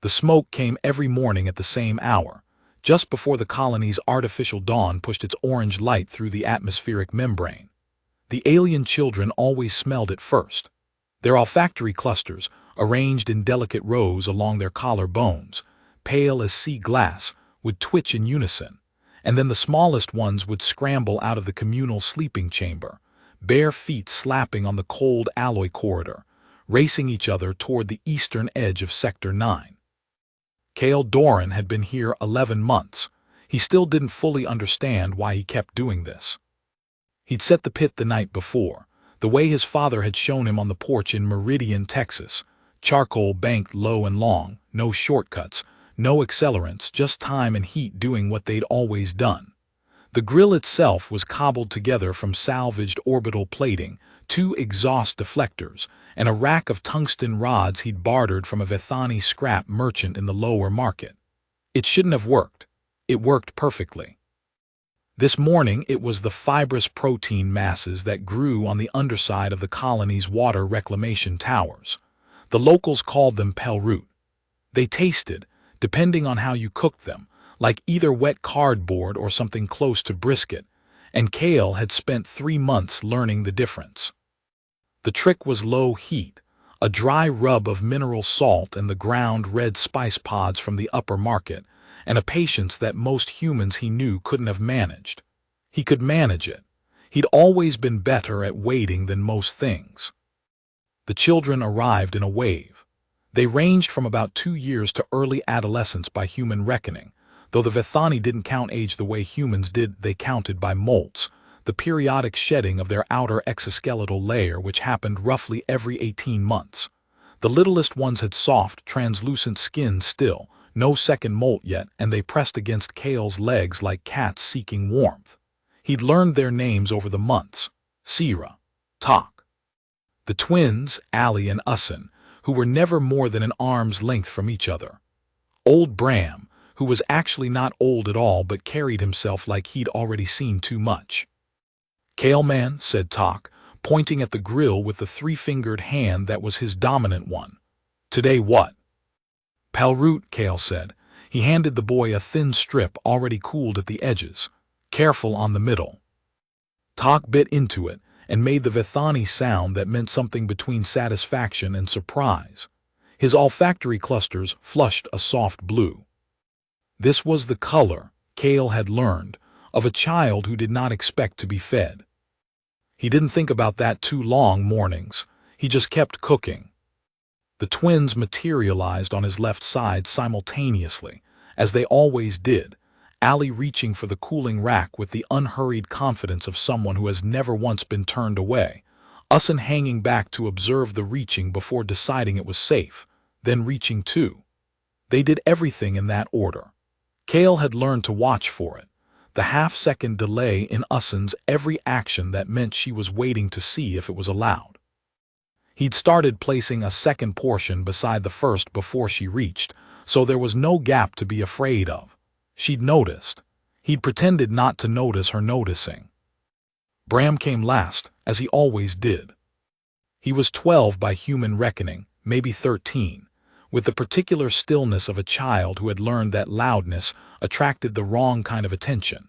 The smoke came every morning at the same hour, just before the colony's artificial dawn pushed its orange light through the atmospheric membrane. The alien children always smelled it first. Their olfactory clusters, arranged in delicate rows along their collar bones, pale as sea glass, would twitch in unison, and then the smallest ones would scramble out of the communal sleeping chamber, bare feet slapping on the cold alloy corridor, racing each other toward the eastern edge of Sector 9. Cale Doran had been here 11 months. He still didn't fully understand why he kept doing this. He'd set the pit the night before, the way his father had shown him on the porch in Meridian, Texas, charcoal banked low and long, no shortcuts, no accelerants, just time and heat doing what they'd always done. The grill itself was cobbled together from salvaged orbital plating, 2 exhaust deflectors, and a rack of tungsten rods he'd bartered from a Vethani scrap merchant in the lower market. It shouldn't have worked. It worked perfectly. This morning it was the fibrous protein masses that grew on the underside of the colony's water reclamation towers. The locals called them pelroot. They tasted, depending on how you cooked them, like either wet cardboard or something close to brisket, and Cale had spent 3 months learning the difference. The trick was low heat, a dry rub of mineral salt and the ground red spice pods from the upper market, and a patience that most humans he knew couldn't have managed. He could manage it. He'd always been better at waiting than most things. The children arrived in a wave. They ranged from about 2 years to early adolescence by human reckoning. Though the Vethani didn't count age the way humans did, they counted by molts, the periodic shedding of their outer exoskeletal layer which happened roughly every 18 months. The littlest ones had soft, translucent skin still, no second molt yet, and they pressed against Cale's legs like cats seeking warmth. He'd learned their names over the months: Sierra, Tok. The twins, Allie and Ussin, who were never more than an arm's length from each other. Old Bram, who was actually not old at all but carried himself like he'd already seen too much. "Cale man," said Tok, pointing at the grill with the 3-fingered hand that was his dominant one. "Today what?" "Pelroot," Cale said. He handed the boy a thin strip already cooled at the edges. "Careful on the middle." Tok bit into it and made the Vethani sound that meant something between satisfaction and surprise. His olfactory clusters flushed a soft blue. This was the color, Cale had learned, of a child who did not expect to be fed. He didn't think about that too long mornings. He just kept cooking. The twins materialized on his left side simultaneously, as they always did, Allie reaching for the cooling rack with the unhurried confidence of someone who has never once been turned away, Ussin hanging back to observe the reaching before deciding it was safe, then reaching too. They did everything in that order. Cale had learned to watch for it, the half-second delay in Ussin's every action that meant she was waiting to see if it was allowed. He'd started placing a second portion beside the first before she reached, so there was no gap to be afraid of. She'd noticed. He'd pretended not to notice her noticing. Bram came last, as he always did. He was 12 by human reckoning, maybe 13, with the particular stillness of a child who had learned that loudness attracted the wrong kind of attention.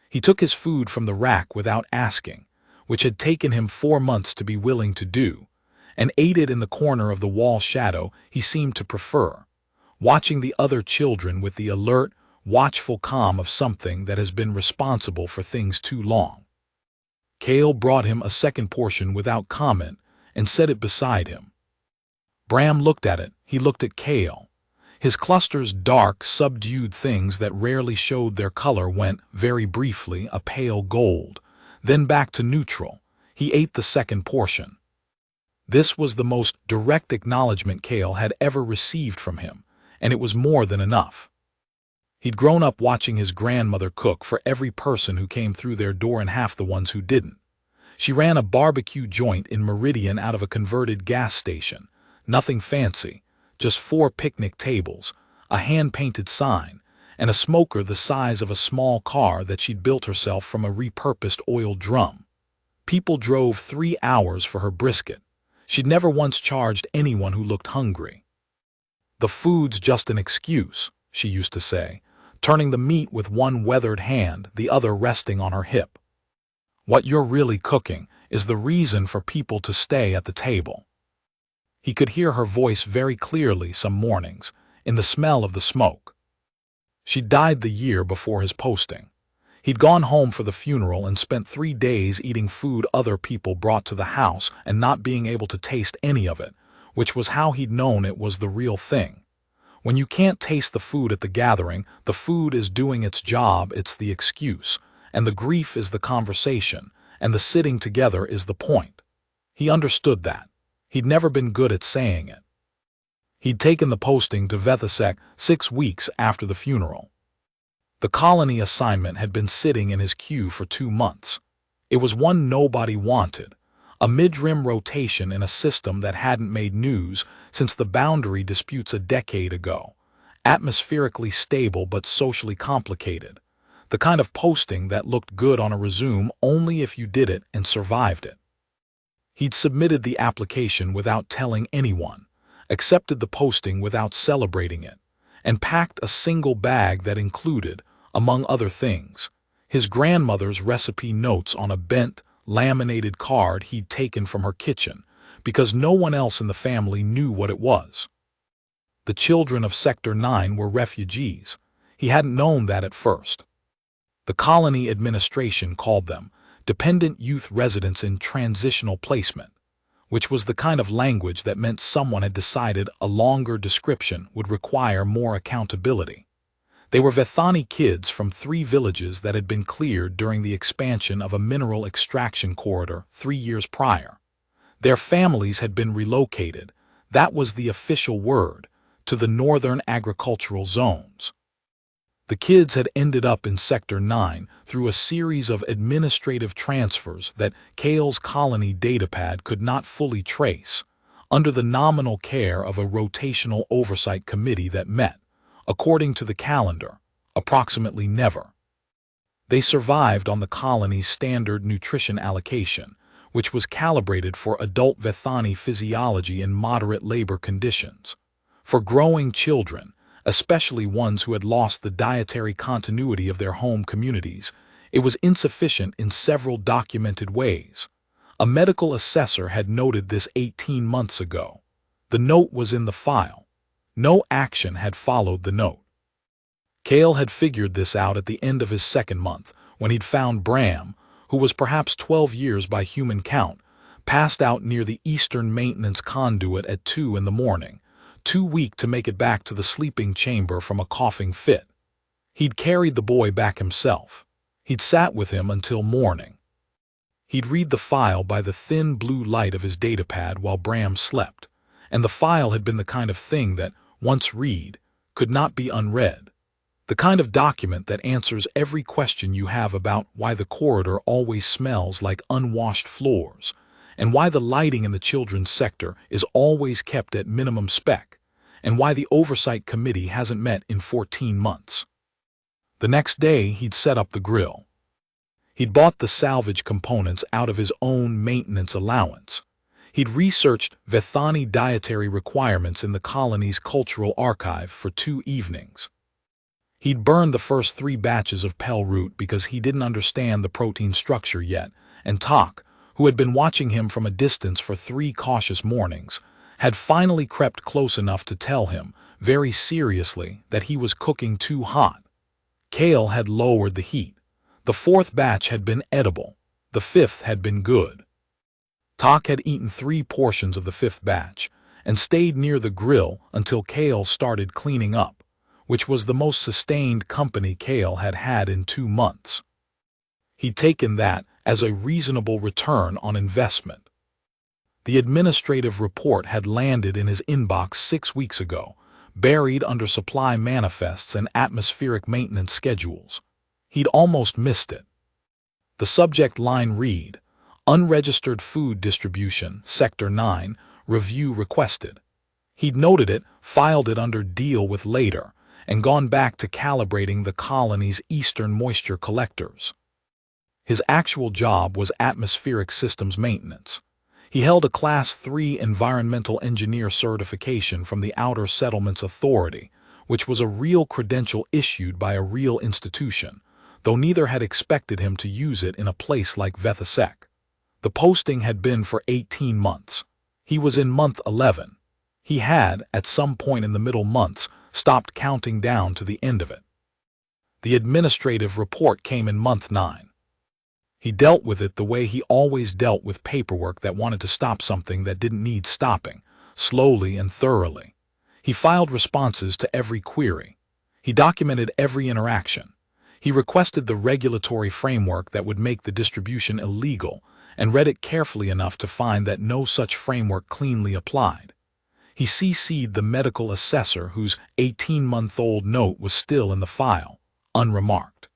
He took his food from the rack without asking, which had taken him 4 months to be willing to do, and ate it in the corner of the wall shadow he seemed to prefer, watching the other children with the alert, watchful calm of something that has been responsible for things too long. Cale brought him a second portion without comment and set it beside him. Bram looked at it. He looked at Cale. His clusters dark, subdued things that rarely showed their color went, very briefly, a pale gold, then back to neutral. He ate the second portion. This was the most direct acknowledgement Cale had ever received from him, and it was more than enough. He'd grown up watching his grandmother cook for every person who came through their door and half the ones who didn't. She ran a barbecue joint in Meridian out of a converted gas station. Nothing fancy, just 4 picnic tables, a hand-painted sign, and a smoker the size of a small car that she'd built herself from a repurposed oil drum. People drove 3 hours for her brisket. She'd never once charged anyone who looked hungry. "The food's just an excuse," she used to say, turning the meat with one weathered hand, the other resting on her hip. "What you're really cooking is the reason for people to stay at the table." He could hear her voice very clearly some mornings, in the smell of the smoke. She died the year before his posting. He'd gone home for the funeral and spent 3 days eating food other people brought to the house and not being able to taste any of it, which was how he'd known it was the real thing. When you can't taste the food at the gathering, the food is doing its job, it's the excuse, and the grief is the conversation, and the sitting together is the point. He understood that. He'd never been good at saying it. He'd taken the posting to Vethasek 6 weeks after the funeral. The colony assignment had been sitting in his queue for 2 months. It was one nobody wanted, a mid-rim rotation in a system that hadn't made news since the boundary disputes a decade ago, atmospherically stable but socially complicated, the kind of posting that looked good on a resume only if you did it and survived it. He'd submitted the application without telling anyone, accepted the posting without celebrating it, and packed a single bag that included, among other things, his grandmother's recipe notes on a bent, laminated card he'd taken from her kitchen, because no one else in the family knew what it was. The children of Sector 9 were refugees. He hadn't known that at first. The colony administration called them dependent youth residents in transitional placement, which was the kind of language that meant someone had decided a longer description would require more accountability. They were Vethani kids from 3 villages that had been cleared during the expansion of a mineral extraction corridor 3 years prior. Their families had been relocated, that was the official word, to the northern agricultural zones. The kids had ended up in Sector 9 through a series of administrative transfers that Kale's colony datapad could not fully trace, under the nominal care of a rotational oversight committee that met, according to the calendar, approximately never. They survived on the colony's standard nutrition allocation, which was calibrated for adult Vethani physiology in moderate labor conditions. For growing children, especially ones who had lost the dietary continuity of their home communities, it was insufficient in several documented ways. A medical assessor had noted this 18 months ago. The note was in the file. No action had followed the note. Kale had figured this out at the end of his 2nd month, when he'd found Bram, who was perhaps 12 years by human count, passed out near the eastern maintenance conduit at 2 in the morning, too weak to make it back to the sleeping chamber from a coughing fit. He'd carried the boy back himself. He'd sat with him until morning. He'd read the file by the thin blue light of his datapad while Bram slept, and the file had been the kind of thing that, once read, could not be unread. The kind of document that answers every question you have about why the corridor always smells like unwashed floors, and why the lighting in the children's sector is always kept at minimum spec, and why the oversight committee hasn't met in 14 months. The next day, he'd set up the grill. He'd bought the salvage components out of his own maintenance allowance. He'd researched Vethani dietary requirements in the colony's cultural archive for 2 evenings. He'd burned the first 3 batches of pell root because he didn't understand the protein structure yet, and Tak, who had been watching him from a distance for 3 cautious mornings, had finally crept close enough to tell him, very seriously, that he was cooking too hot. Kale had lowered the heat. The 4th batch had been edible. The 5th had been good. Tak had eaten 3 portions of the 5th batch and stayed near the grill until Kale started cleaning up, which was the most sustained company Kale had had in 2 months. He'd taken that as a reasonable return on investment. The administrative report had landed in his inbox 6 weeks ago, buried under supply manifests and atmospheric maintenance schedules. He'd almost missed it. The subject line read, "Unregistered food distribution, Sector 9, review requested." He'd noted it, filed it under deal with later, and gone back to calibrating the colony's eastern moisture collectors. His actual job was atmospheric systems maintenance. He held a Class 3 environmental engineer certification from the Outer Settlements Authority, which was a real credential issued by a real institution, though neither had expected him to use it in a place like Vethasek. The posting had been for 18 months. He was in month 11. He had, at some point in the middle months, stopped counting down to the end of it. The administrative report came in month 9. He dealt with it the way he always dealt with paperwork that wanted to stop something that didn't need stopping, slowly and thoroughly. He filed responses to every query. He documented every interaction. He requested the regulatory framework that would make the distribution illegal, and read it carefully enough to find that no such framework cleanly applied. He CC'd the medical assessor whose 18-month-old note was still in the file, unremarked.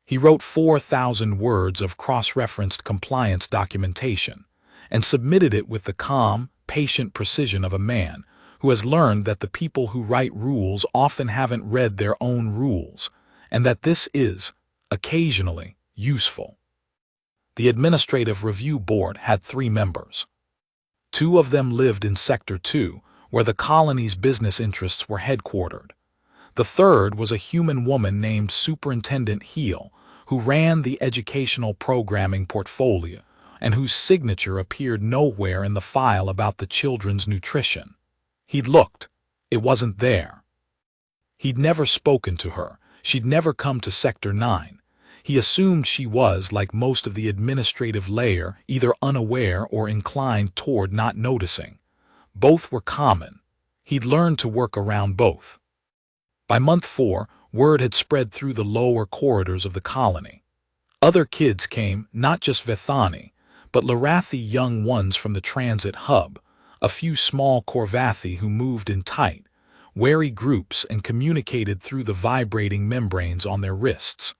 He wrote 4,000 words of cross-referenced compliance documentation and submitted it with the calm, patient precision of a man who has learned that the people who write rules often haven't read their own rules, and that this is, occasionally, useful. The Administrative Review Board had 3 members. 2 of them lived in Sector 2, where the colony's business interests were headquartered. The third was a human woman named Superintendent Heel, who ran the educational programming portfolio and whose signature appeared nowhere in the file about the children's nutrition. He'd looked. It wasn't there. He'd never spoken to her. She'd never come to Sector 9. He assumed she was, like most of the administrative layer, either unaware or inclined toward not noticing. Both were common. He'd learned to work around both. By month 4, word had spread through the lower corridors of the colony. Other kids came, not just Vethani, but Larathi young ones from the transit hub, a few small Korvathi who moved in tight, wary groups and communicated through the vibrating membranes on their wrists.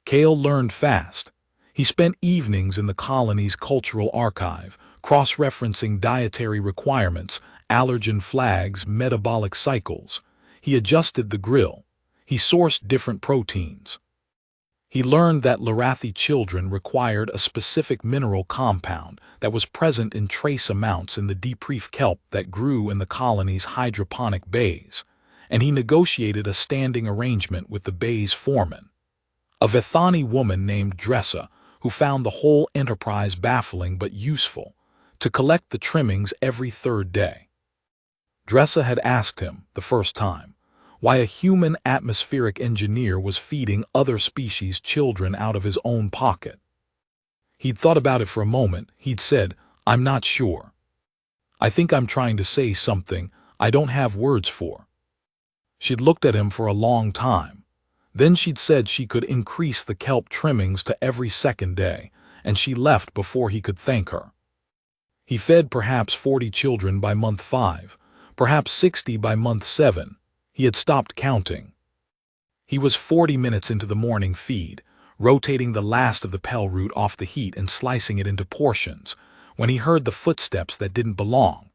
Kale learned fast. He spent evenings in the colony's cultural archive, cross-referencing dietary requirements, allergen flags, metabolic cycles. He adjusted the grill. He sourced different proteins. He learned that Larathi children required a specific mineral compound that was present in trace amounts in the deep reef kelp that grew in the colony's hydroponic bays, and he negotiated a standing arrangement with the bay's foreman, a Vethani woman named Dressa, who found the whole enterprise baffling but useful, to collect the trimmings every 3rd day. Dressa had asked him, the first time, why a human atmospheric engineer was feeding other species children out of his own pocket. He'd thought about it for a moment. He'd said, "I'm not sure. I think I'm trying to say something I don't have words for." She'd looked at him for a long time. Then she'd said she could increase the kelp trimmings to every 2nd day, and she left before he could thank her. He fed perhaps 40 children by month 5, perhaps 60 by month 7. He had stopped counting. He was 40 minutes into the morning feed, rotating the last of the pell root off the heat and slicing it into portions, when he heard the footsteps that didn't belong.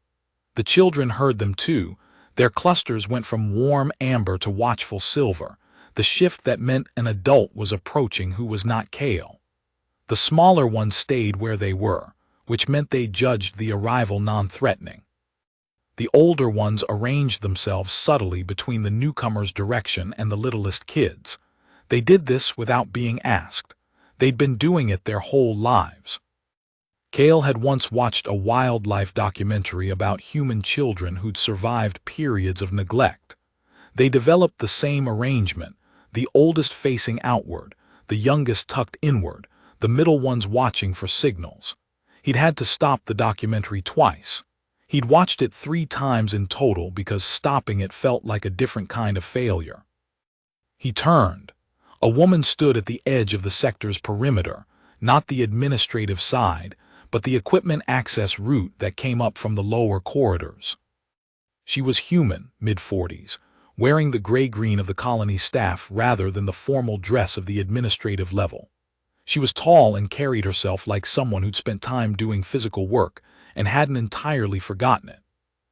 The children heard them too. Their clusters went from warm amber to watchful silver, the shift that meant an adult was approaching who was not Kale. The smaller ones stayed where they were, which meant they judged the arrival non-threatening. The older ones arranged themselves subtly between the newcomer's direction and the littlest kids. They did this without being asked. They'd been doing it their whole lives. Kale had once watched a wildlife documentary about human children who'd survived periods of neglect. They developed the same arrangement, the oldest facing outward, the youngest tucked inward, the middle ones watching for signals. He'd had to stop the documentary twice. He'd watched it 3 times in total because stopping it felt like a different kind of failure. He turned. A woman stood at the edge of the sector's perimeter, not the administrative side, but the equipment access route that came up from the lower corridors. She was human, mid-40s, wearing the gray-green of the colony staff rather than the formal dress of the administrative level. She was tall and carried herself like someone who'd spent time doing physical work and hadn't entirely forgotten it.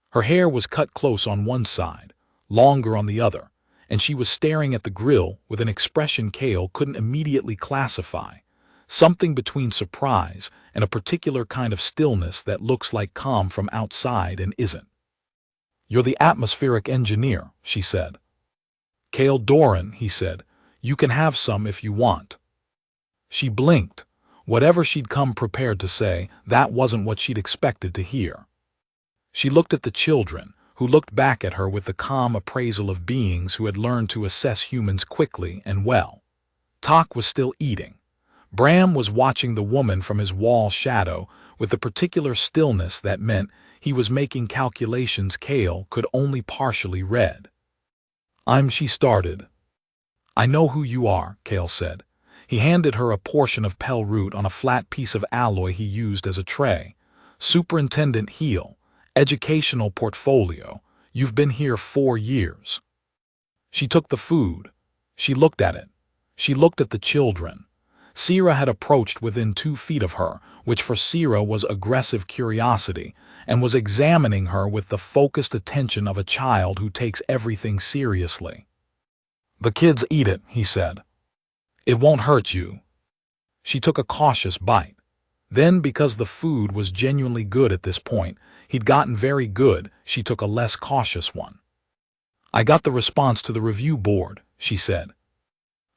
Her hair was cut close on one side, longer on the other, and she was staring at the grill with an expression Kale couldn't immediately classify, something between surprise and a particular kind of stillness that looks like calm from outside and isn't. "You're the atmospheric engineer," she said. "Kale Doran," he said. "You can have some if you want." She blinked. Whatever she'd come prepared to say, that wasn't what she'd expected to hear. She looked at the children, who looked back at her with the calm appraisal of beings who had learned to assess humans quickly and well. Tak was still eating. Bram was watching the woman from his wall shadow with the particular stillness that meant he was making calculations Kale could only partially read. She started. "I know who you are," Kale said. He handed her a portion of pell root on a flat piece of alloy he used as a tray. "Superintendent Heel, educational portfolio. You've been here 4 years." She took the food. She looked at it. She looked at the children. Sira had approached within 2 feet of her, which for Sira was aggressive curiosity, and was examining her with the focused attention of a child who takes everything seriously. "The kids eat it," he said. "It won't hurt you." She took a cautious bite. Then, because the food was genuinely good at this point, he'd gotten very good, she took a less cautious one. "I got the response to the review board," she said.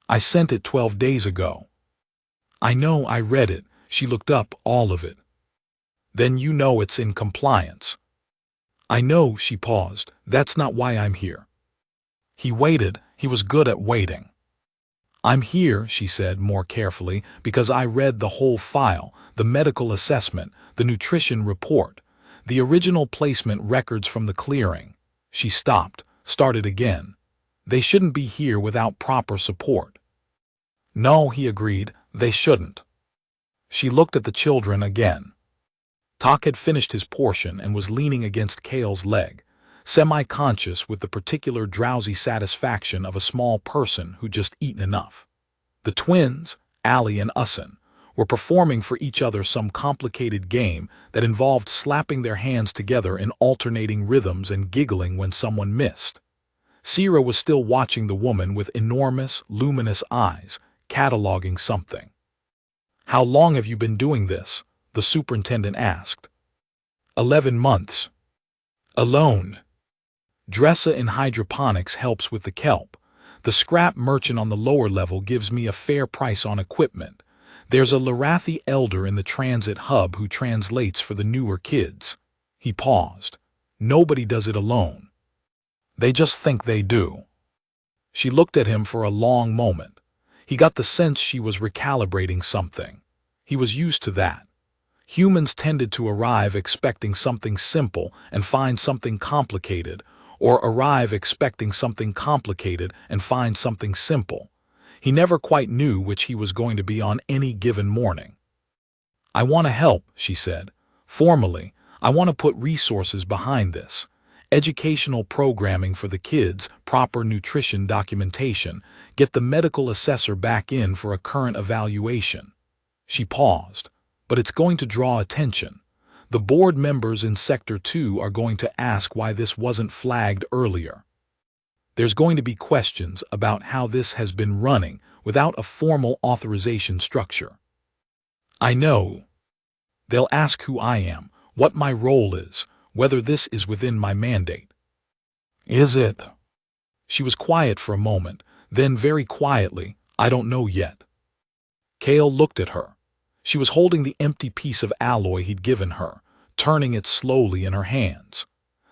"I sent it 12 days ago." "I know, I read it." She looked up, "All of it." "Then you know it's in compliance." "I know," she paused. "That's not why I'm here." He waited. He was good at waiting. "I'm here," she said more carefully, "because I read the whole file, the medical assessment, the nutrition report, the original placement records from the clearing." She stopped, started again. "They shouldn't be here without proper support." "No," he agreed, "they shouldn't." She looked at the children again. Tak had finished his portion and was leaning against Kale's leg, semi-conscious with the particular drowsy satisfaction of a small person who'd just eaten enough. The twins, Allie and Ussin, were performing for each other some complicated game that involved slapping their hands together in alternating rhythms and giggling when someone missed. Sira was still watching the woman with enormous, luminous eyes, cataloging something. "How long have you been doing this?" the superintendent asked. 11 months. Alone. Dressa in hydroponics helps with the kelp. The scrap merchant on the lower level gives me a fair price on equipment. There's a Larathi elder in the transit hub who translates for the newer kids." He paused. "Nobody does it alone. They just think they do." She looked at him for a long moment. He got the sense she was recalibrating something. He was used to that. Humans tended to arrive expecting something simple and find something complicated, or arrive expecting something complicated and find something simple. He never quite knew which he was going to be on any given morning. "I want to help," she said. "Formally, I want to put resources behind this. Educational programming for the kids, proper nutrition documentation, get the medical assessor back in for a current evaluation." She paused. "But it's going to draw attention. The board members in Sector 2 are going to ask why this wasn't flagged earlier. There's going to be questions about how this has been running without a formal authorization structure. I know. They'll ask who I am, what my role is, whether this is within my mandate." "Is it?" She was quiet for a moment, then very quietly, "I don't know yet." Kale looked at her. She was holding the empty piece of alloy he'd given her, turning it slowly in her hands.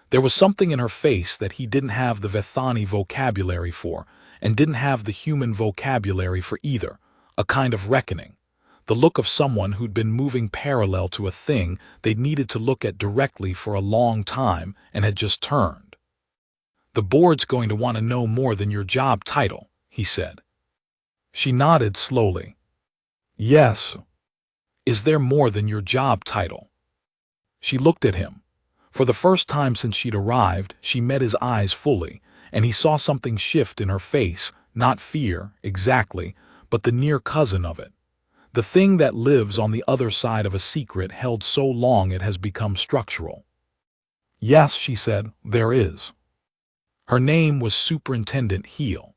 There was something in her face that he didn't have the Vethani vocabulary for, and didn't have the human vocabulary for either, a kind of reckoning, the look of someone who'd been moving parallel to a thing they'd needed to look at directly for a long time and had just turned. "The board's going to want to know more than your job title," he said. She nodded slowly. "Yes." "Is there more than your job title?" She looked at him. For the first time since she'd arrived, she met his eyes fully, and he saw something shift in her face, not fear, exactly, but the near cousin of it. The thing that lives on the other side of a secret held so long it has become structural. "Yes," she said, "there is." Her name was Superintendent Heel.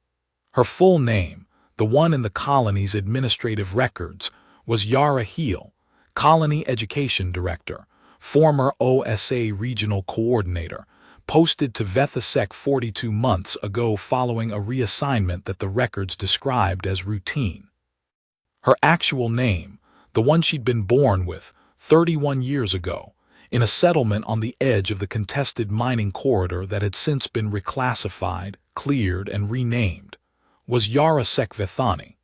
Her full name, the one in the colony's administrative records, was Yara Heel, Colony Education Director, former OSA Regional Coordinator, posted to Vethasek 42 months ago following a reassignment that the records described as routine. Her actual name, the one she'd been born with 31 years ago, in a settlement on the edge of the contested mining corridor that had since been reclassified, cleared, and renamed, was Yara Sek Vethani.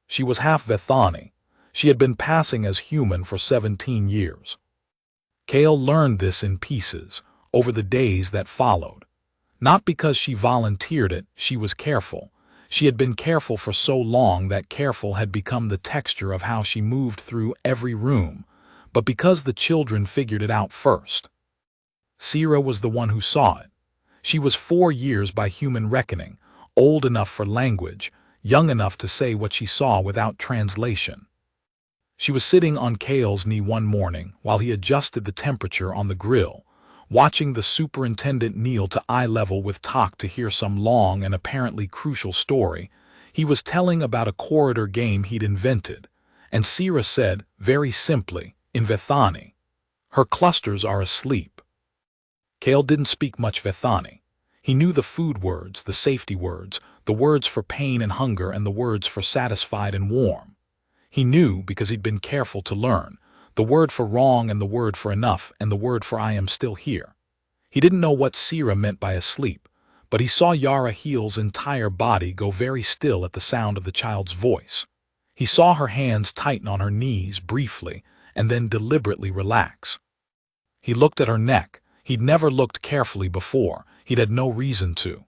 She was half Vethani. She had been passing as human for 17 years. Kale learned this in pieces, over the days that followed. Not because she volunteered it, she was careful. She had been careful for so long that careful had become the texture of how she moved through every room, but because the children figured it out first. Sira was the one who saw it. She was 4 years by human reckoning, old enough for language, young enough to say what she saw without translation. She was sitting on Kale's knee one morning while he adjusted the temperature on the grill, watching the superintendent kneel to eye level with Tak to hear some long and apparently crucial story. He was telling about a corridor game he'd invented, and Sira said, very simply, in Vethani, "Her clusters are asleep." Kale didn't speak much Vethani. He knew the food words, the safety words, the words for pain and hunger, and the words for satisfied and warm. He knew, because he'd been careful to learn, the word for wrong and the word for enough and the word for I am still here. He didn't know what Sira meant by asleep, but he saw Yara Heel's entire body go very still at the sound of the child's voice. He saw her hands tighten on her knees briefly and then deliberately relax. He looked at her neck. He'd never looked carefully before. He'd had no reason to.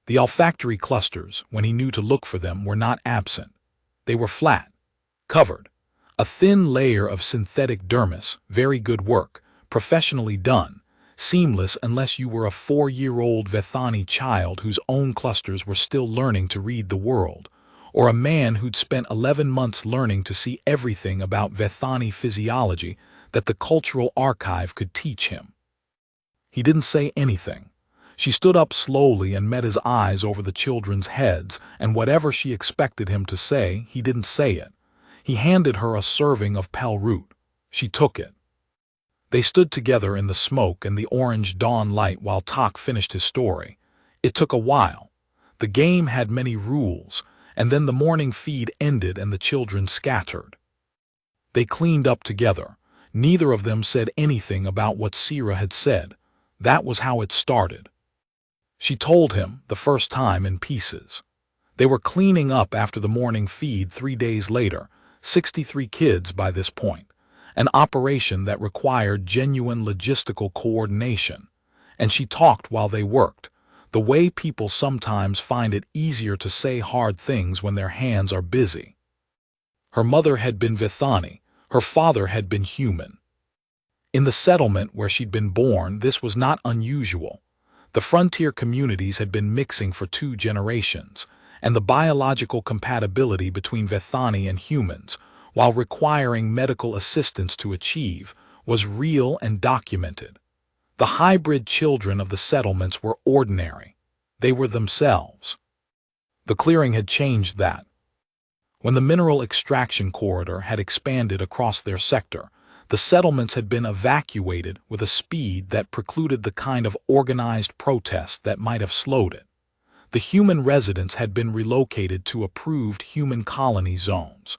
The olfactory clusters, when he knew to look for them, were not absent. They were flat, covered. A thin layer of synthetic dermis, very good work, professionally done, seamless unless you were a 4-year-old Vethani child whose own clusters were still learning to read the world, or a man who'd spent 11 months learning to see everything about Vethani physiology that the cultural archive could teach him. He didn't say anything. She stood up slowly and met his eyes over the children's heads, and whatever she expected him to say, he didn't say it. He handed her a serving of pal root. She took it. They stood together in the smoke and the orange dawn light while Tak finished his story. It took a while. The game had many rules, and then the morning feed ended and the children scattered. They cleaned up together. Neither of them said anything about what Sira had said. That was how it started. She told him, the first time, in pieces. They were cleaning up after the morning feed 3 days later, 63 kids by this point, an operation that required genuine logistical coordination. And she talked while they worked, the way people sometimes find it easier to say hard things when their hands are busy. Her mother had been Vethani, her father had been human. In the settlement where she'd been born, this was not unusual. The frontier communities had been mixing for 2 generations, and the biological compatibility between Vethani and humans, while requiring medical assistance to achieve, was real and documented. The hybrid children of the settlements were ordinary. They were themselves. The clearing had changed that. When the mineral extraction corridor had expanded across their sector, the settlements had been evacuated with a speed that precluded the kind of organized protest that might have slowed it. The human residents had been relocated to approved human colony zones.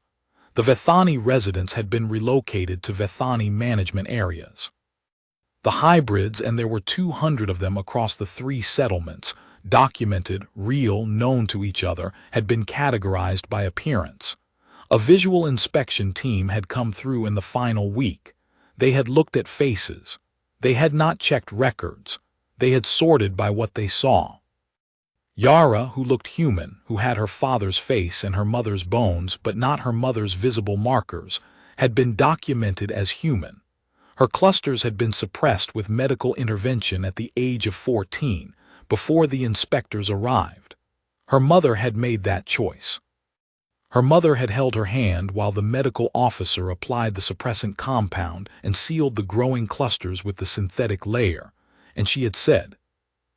The Vethani residents had been relocated to Vethani management areas. The hybrids, and there were 200 of them across the 3 settlements, documented, real, known to each other, had been categorized by appearance. A visual inspection team had come through in the final week. They had looked at faces. They had not checked records. They had sorted by what they saw. Yara, who looked human, who had her father's face and her mother's bones but not her mother's visible markers, had been documented as human. Her clusters had been suppressed with medical intervention at the age of 14, before the inspectors arrived. Her mother had made that choice. Her mother had held her hand while the medical officer applied the suppressant compound and sealed the growing clusters with the synthetic layer, and she had said,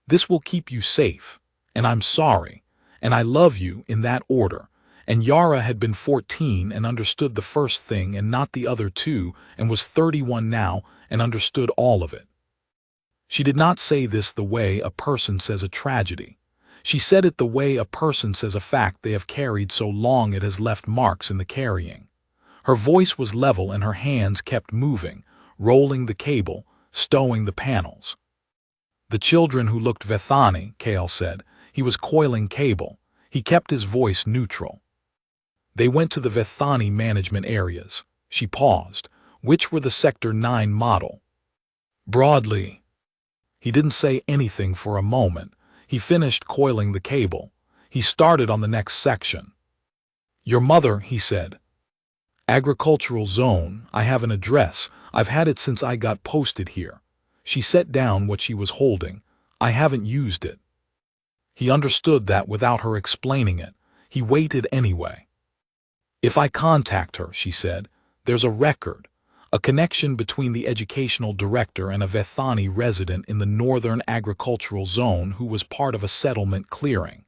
"This will keep you safe, and I'm sorry, and I love you," in that order, And Yara had been 14 and understood the first thing and not the other two, and was 31 now and understood all of it. She did not say this the way a person says a tragedy. She said it the way a person says a fact they have carried so long it has left marks in the carrying. Her voice was level and her hands kept moving, rolling the cable, stowing the panels. The children who looked Vethani, Kale said. He was coiling cable. He kept his voice neutral. They went to the Vethani management areas. She paused. Which were the Sector 9 model? Broadly. He didn't say anything for a moment. He finished coiling the cable. He started on the next section. Your mother, he said. Agricultural zone, I have an address. I've had it since I got posted here. She set down what she was holding. I haven't used it. He understood that without her explaining it. He waited anyway. If I contact her, she said, there's a record, a connection between the educational director and a Vethani resident in the northern agricultural zone who was part of a settlement clearing.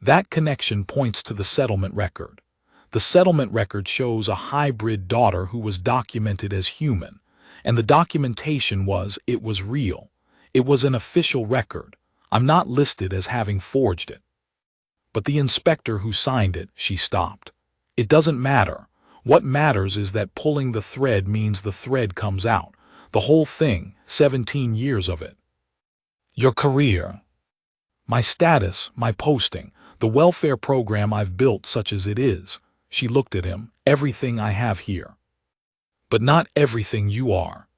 That connection points to the settlement record. The settlement record shows a hybrid daughter who was documented as human, and the documentation was it was real. It was an official record. I'm not listed as having forged it. But the inspector who signed it, she stopped. It doesn't matter. What matters is that pulling the thread means the thread comes out. The whole thing, 17 years of it. Your career. My status, my posting, the welfare program I've built such as it is. She looked at him. Everything I have here. But not everything you are.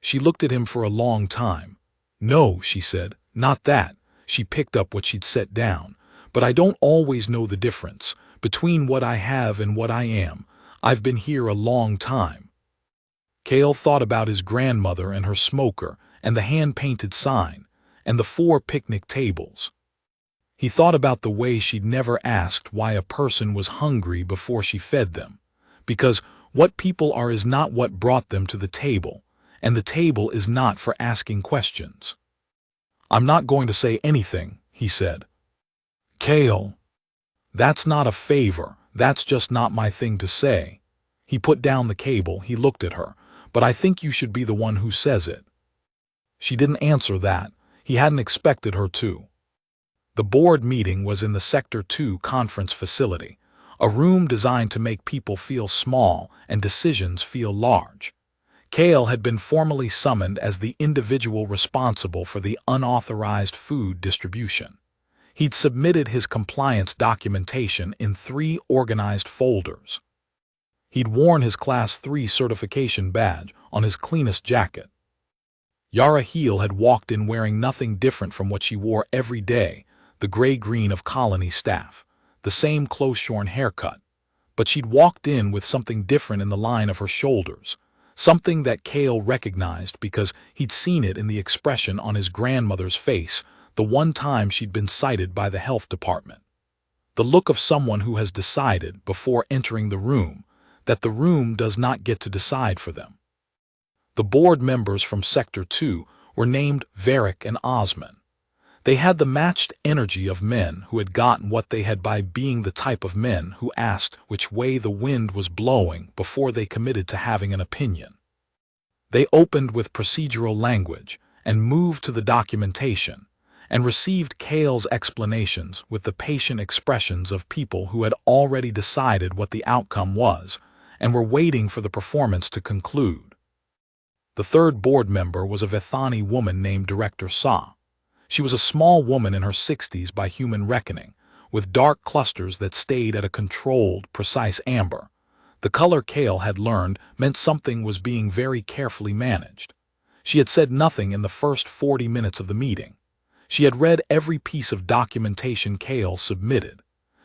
She looked at him for a long time. No, she said, not that. She picked up what she'd set down. But I don't always know the difference between what I have and what I am. I've been here a long time. Kale thought about his grandmother and her smoker and the hand-painted sign and the 4 picnic tables. He thought about the way she'd never asked why a person was hungry before she fed them, because what people are is not what brought them to the table, and the table is not for asking questions. I'm not going to say anything, he said. Kale. That's not a favor, that's just not my thing to say. He put down the cable, he looked at her, but I think you should be the one who says it. She didn't answer that. He hadn't expected her to. The board meeting was in the Sector 2 conference facility, a room designed to make people feel small and decisions feel large. Kale had been formally summoned as the individual responsible for the unauthorized food distribution. He'd submitted his compliance documentation in 3 organized folders. He'd worn his Class 3 certification badge on his cleanest jacket. Yara Heel had walked in wearing nothing different from what she wore every day, the gray-green of colony staff, the same close-shorn haircut. But she'd walked in with something different in the line of her shoulders, something that Kale recognized because he'd seen it in the expression on his grandmother's face the one time she'd been cited by the health department. The look of someone who has decided, before entering the room, that the room does not get to decide for them. The board members from Sector 2 were named Varric and Osman. They had the matched energy of men who had gotten what they had by being the type of men who asked which way the wind was blowing before they committed to having an opinion. They opened with procedural language and moved to the documentation, and received Kale's explanations with the patient expressions of people who had already decided what the outcome was and were waiting for the performance to conclude. The third board member was a Vethani woman named Director Sa. She was a small woman in her 60s by human reckoning, with dark clusters that stayed at a controlled, precise amber. The color Kale had learned meant something was being very carefully managed. She had said nothing in the first 40 minutes of the meeting. She had read every piece of documentation Kale submitted.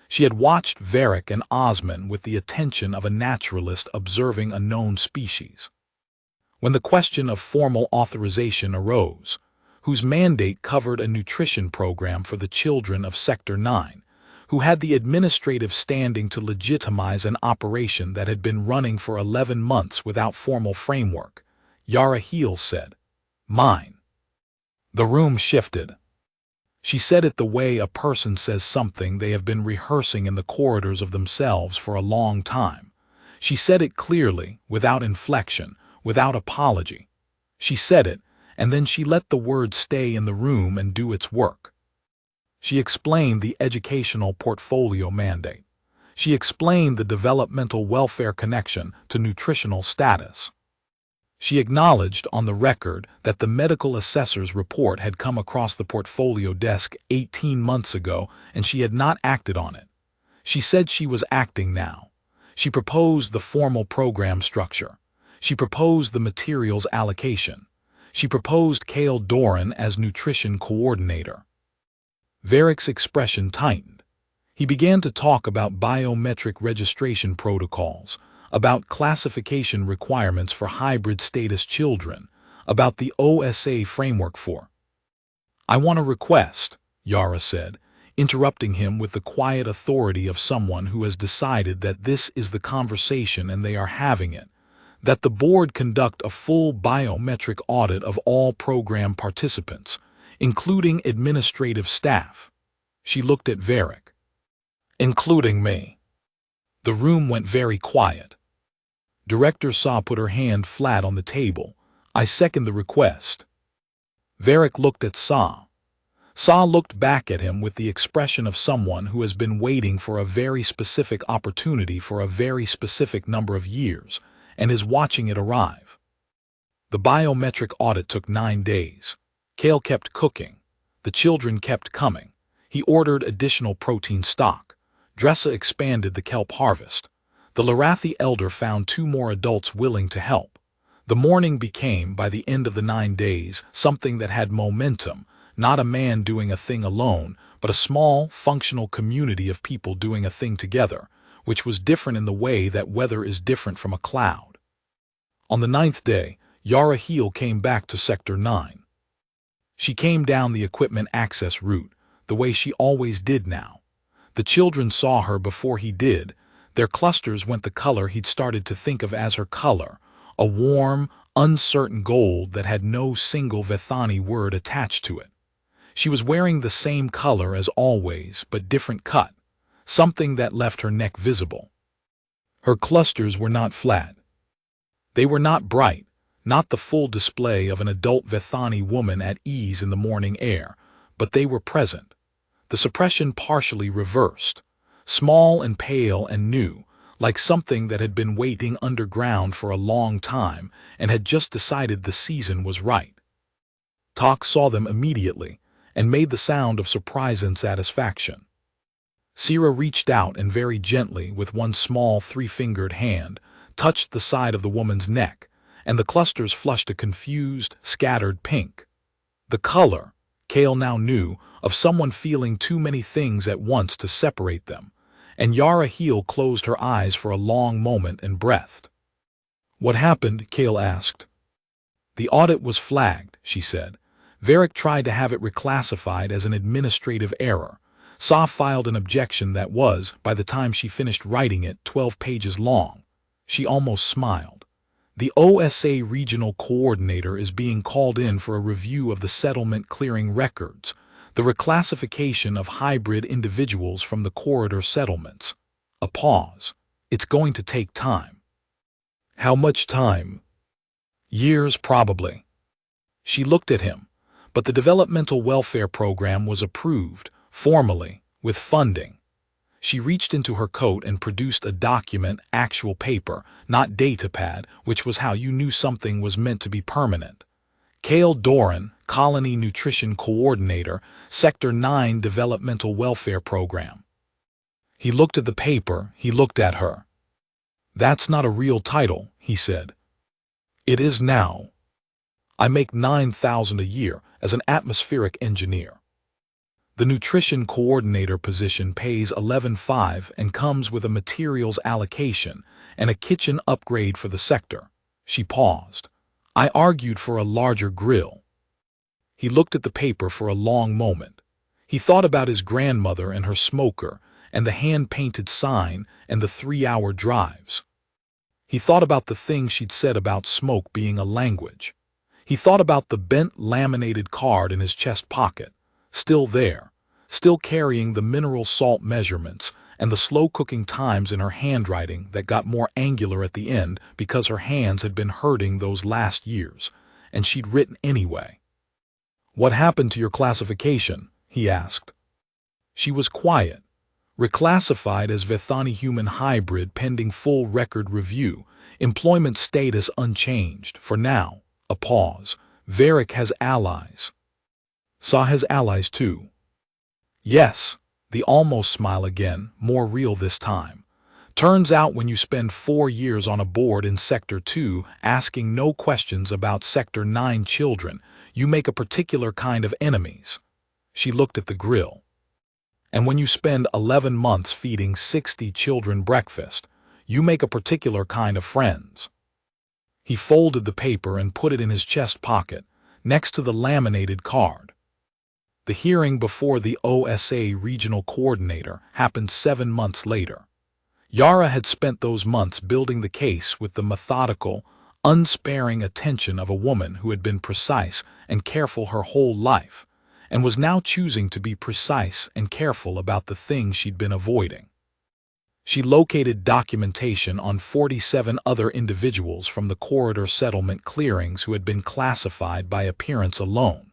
She had watched Varric and Osman with the attention of a naturalist observing a known species. When the question of formal authorization arose, whose mandate covered a nutrition program for the children of Sector 9, who had the administrative standing to legitimize an operation that had been running for 11 months without formal framework, Yara Heel said, "Mine." The room shifted. She said it the way a person says something they have been rehearsing in the corridors of themselves for a long time. She said it clearly, without inflection, without apology. She said it, and then she let the word stay in the room and do its work. She explained the educational portfolio mandate. She explained the developmental welfare connection to nutritional status. She acknowledged on the record that the medical assessor's report had come across the portfolio desk 18 months ago and she had not acted on it. She said she was acting now. She proposed the formal program structure. She proposed the materials allocation. She proposed Cale Doran as nutrition coordinator. Varick's expression tightened. He began to talk about biometric registration protocols, about classification requirements for hybrid status children, about the OSA framework for. "I want a request," Yara said, interrupting him with the quiet authority of someone who has decided that this is the conversation and they are having it, that the board conduct a full biometric audit of all program participants, including administrative staff. She looked at Varick. "Including me." The room went very quiet. Director Saw put her hand flat on the table. "I second the request." Varick looked at Saw. Saw looked back at him with the expression of someone who has been waiting for a very specific opportunity for a very specific number of years and is watching it arrive. The biometric audit took 9 days. Cale kept cooking. The children kept coming. He ordered additional protein stock. Dressa expanded the kelp harvest. The Larathi elder found 2 more adults willing to help. The morning became, by the end of the 9 days, something that had momentum, not a man doing a thing alone, but a small, functional community of people doing a thing together, which was different in the way that weather is different from a cloud. On the 9th day, Yara Heel came back to Sector 9. She came down the equipment access route, the way she always did now. The children saw her before he did. Their clusters went the color he'd started to think of as her color, a warm, uncertain gold that had no single Vethani word attached to it. She was wearing the same color as always, but different cut, something that left her neck visible. Her clusters were not flat. They were not bright, not the full display of an adult Vethani woman at ease in the morning air, but they were present. The suppression partially reversed, small and pale and new, like something that had been waiting underground for a long time and had just decided the season was right. Tok saw them immediately and made the sound of surprise and satisfaction. Sira reached out and very gently, with one small 3-fingered hand, touched the side of the woman's neck, and the clusters flushed a confused, scattered pink. The color, Cale now knew, of someone feeling too many things at once to separate them, and Yara Heel closed her eyes for a long moment and breathed. "What happened?" Cale asked. "The audit was flagged," she said. Varick tried to have it reclassified as an administrative error. Saw filed an objection that was, by the time she finished writing it, 12 pages long. She almost smiled. "The OSA regional coordinator is being called in for a review of the settlement clearing records, the reclassification of hybrid individuals from the corridor settlements." A pause. "It's going to take time." "How much time?" "Years, probably." She looked at him, but the developmental welfare program was approved, formally, with funding. She reached into her coat and produced a document, actual paper, not datapad, which was how you knew something was meant to be permanent. Cale Doran, Colony Nutrition Coordinator, Sector 9 Developmental Welfare Program. He looked at the paper, he looked at her. "That's not a real title," he said. "It is now. I make $9,000 a year as an atmospheric engineer. The nutrition coordinator position pays $11,500 and comes with a materials allocation and a kitchen upgrade for the sector." She paused. "I argued for a larger grill." He looked at the paper for a long moment. He thought about his grandmother and her smoker and the hand-painted sign and the 3-hour drives. He thought about the things she'd said about smoke being a language. He thought about the bent laminated card in his chest pocket, still there, still carrying the mineral salt measurements and the slow-cooking times in her handwriting that got more angular at the end because her hands had been hurting those last years, and she'd written anyway. "What happened to your classification?" he asked. She was quiet. "Reclassified as Vethani human hybrid pending full record review. Employment status unchanged. For now." A pause. "Varric has allies." "Saw has allies too." "Yes." The almost smile again, more real this time. "Turns out when you spend 4 years on a board in Sector 2 asking no questions about Sector 9 children, you make a particular kind of enemies." She looked at the grill. "And when you spend 11 months feeding 60 children breakfast, you make a particular kind of friends." He folded the paper and put it in his chest pocket, next to the laminated card. The hearing before the OSA regional coordinator happened 7 months later. Yara had spent those months building the case with the methodical, unsparing attention of a woman who had been precise and careful her whole life, and was now choosing to be precise and careful about the things she'd been avoiding. She located documentation on 47 other individuals from the corridor settlement clearings who had been classified by appearance alone.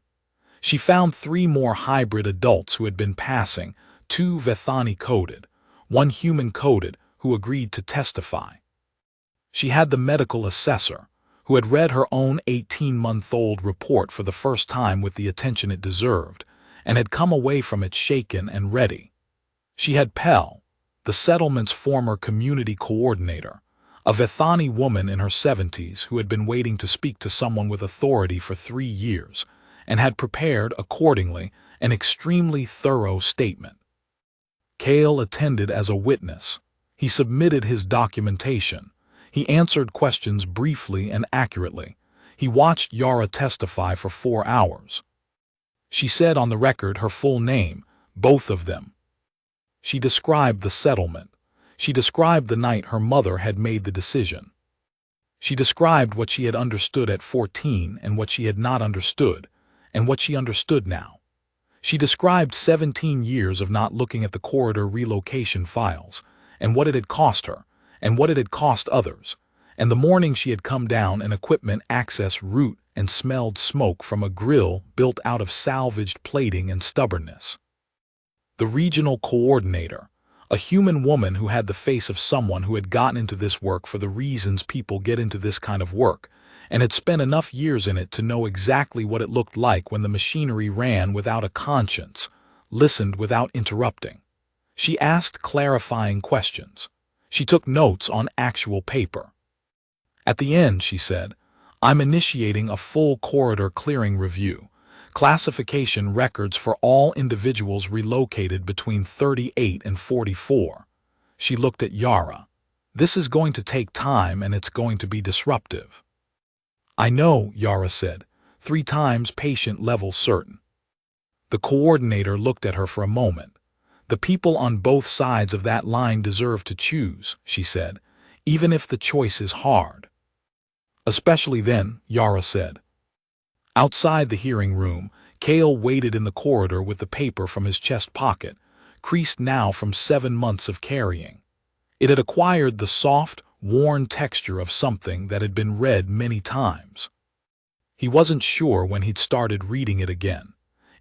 She found 3 more hybrid adults who had been passing, 2 Vethani-coded, 1 human-coded who agreed to testify. She had the medical assessor, who had read her own 18-month-old report for the first time with the attention it deserved, and had come away from it shaken and ready. She had Pell, the settlement's former community coordinator, a Vethani woman in her 70s who had been waiting to speak to someone with authority for 3 years, and had prepared, accordingly, an extremely thorough statement. Kale attended as a witness. He submitted his documentation. He answered questions briefly and accurately. He watched Yara testify for 4 hours. She said on the record her full name, both of them. She described the settlement. She described the night her mother had made the decision. She described what she had understood at 14 and what she had not understood, and what she understood now. She described 17 years of not looking at the corridor relocation files, and what it had cost her, and what it had cost others, and the morning she had come down an equipment access route and smelled smoke from a grill built out of salvaged plating and stubbornness. The regional coordinator, a human woman who had the face of someone who had gotten into this work for the reasons people get into this kind of work, and had spent enough years in it to know exactly what it looked like when the machinery ran without a conscience, listened without interrupting. She asked clarifying questions. She took notes on actual paper. At the end, she said, "I'm initiating a full corridor clearing review. Classification records for all individuals relocated between 38 and 44. She looked at Yara. "This is going to take time and it's going to be disruptive." "I know," Yara said, 3 times patient level certain. The coordinator looked at her for a moment. "The people on both sides of that line deserve to choose," she said, "even if the choice is hard." "Especially then," Yara said. Outside the hearing room, Kale waited in the corridor with the paper from his chest pocket, creased now from 7 months of carrying. It had acquired the soft, worn texture of something that had been read many times. He wasn't sure when he'd started reading it again.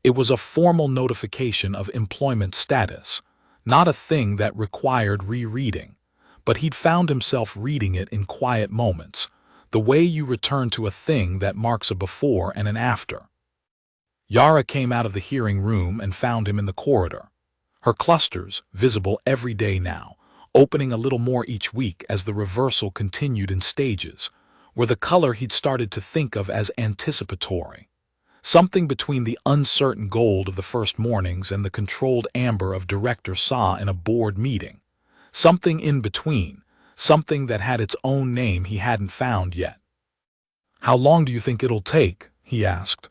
It was a formal notification of employment status, not a thing that required rereading, but he'd found himself reading it in quiet moments, the way you return to a thing that marks a before and an after. Yara came out of the hearing room and found him in the corridor. Her clusters, visible every day now, opening a little more each week as the reversal continued in stages, were the color he'd started to think of as anticipatory. Something between the uncertain gold of the first mornings and the controlled amber of Director Sa in a board meeting. Something in between, something that had its own name he hadn't found yet. "How long do you think it'll take?" he asked.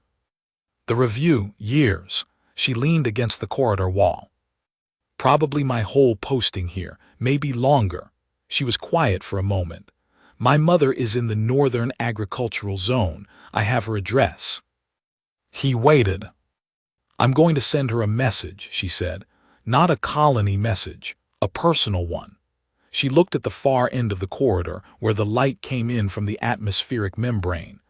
"The review, years." She leaned against the corridor wall. "Probably my whole posting here, maybe longer." She was quiet for a moment. "My mother is in the Northern Agricultural Zone. I have her address." He waited. I'm going to send her a message, she said. Not a colony message, a personal one. She looked at the far end of the corridor where the light came in from the atmospheric membrane.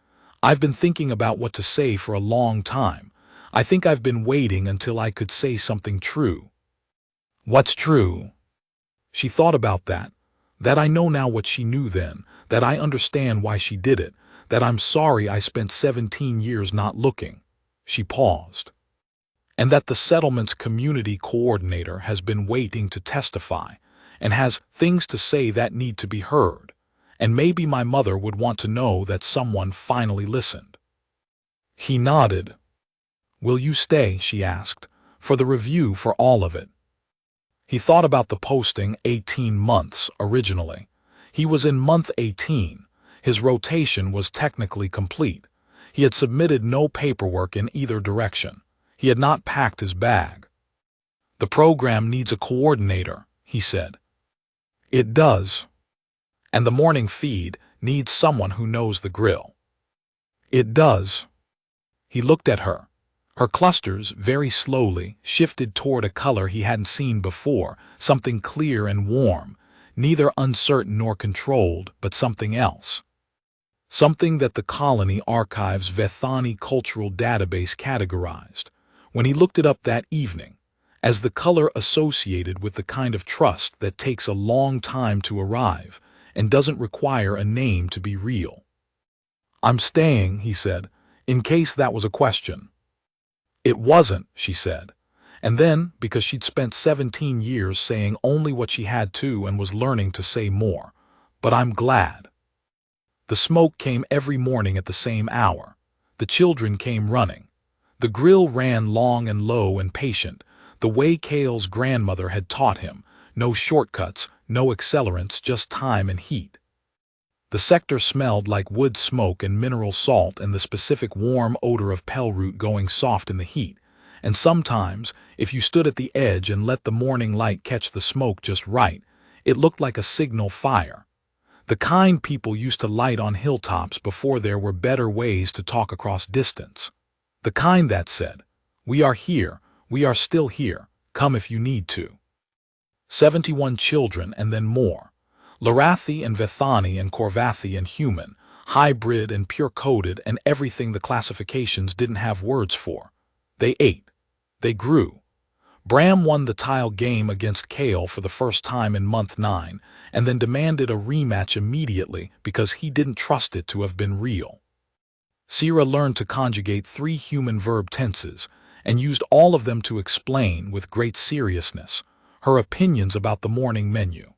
I've been thinking about what to say for a long time. I think I've been waiting until I could say something true. What's true? She thought about that. That I know now what she knew then, that I understand why she did it, that I'm sorry I spent 17 years not looking. She paused. And that the settlement's community coordinator has been waiting to testify, and has things to say that need to be heard, and maybe my mother would want to know that someone finally listened. He nodded. Will you stay, she asked, for the review for all of it? He thought about the posting 18 months originally. He was in month 18. His rotation was technically complete. He had submitted no paperwork in either direction. He had not packed his bag. The program needs a coordinator, he said. It does. And the morning feed needs someone who knows the grill. It does. He looked at her. Her clusters, very slowly, shifted toward a color he hadn't seen before, something clear and warm, neither uncertain nor controlled, but something else. Something that the colony archive's Vethani cultural database categorized. When he looked it up that evening, as the color associated with the kind of trust that takes a long time to arrive and doesn't require a name to be real. I'm staying, he said, in case that was a question. It wasn't, she said. And then, because she'd spent 17 years saying only what she had to and was learning to say more. But I'm glad. The smoke came every morning at the same hour. The children came running. The grill ran long and low and patient, the way Cale's grandmother had taught him. No shortcuts, no accelerants, just time and heat. The sector smelled like wood smoke and mineral salt and the specific warm odor of pell root going soft in the heat. And sometimes, if you stood at the edge and let the morning light catch the smoke just right, it looked like a signal fire. The kind people used to light on hilltops before there were better ways to talk across distance. The kind that said, we are here, we are still here, come if you need to. 71 children and then more. Larathi and Vethani and Korvathi and human, hybrid and pure-coded and everything the classifications didn't have words for. They ate. They grew. Bram won the tile game against Kale for the first time in month 9 and then demanded a rematch immediately because he didn't trust it to have been real. Sira learned to conjugate 3 human verb tenses and used all of them to explain with great seriousness her opinions about the morning menu.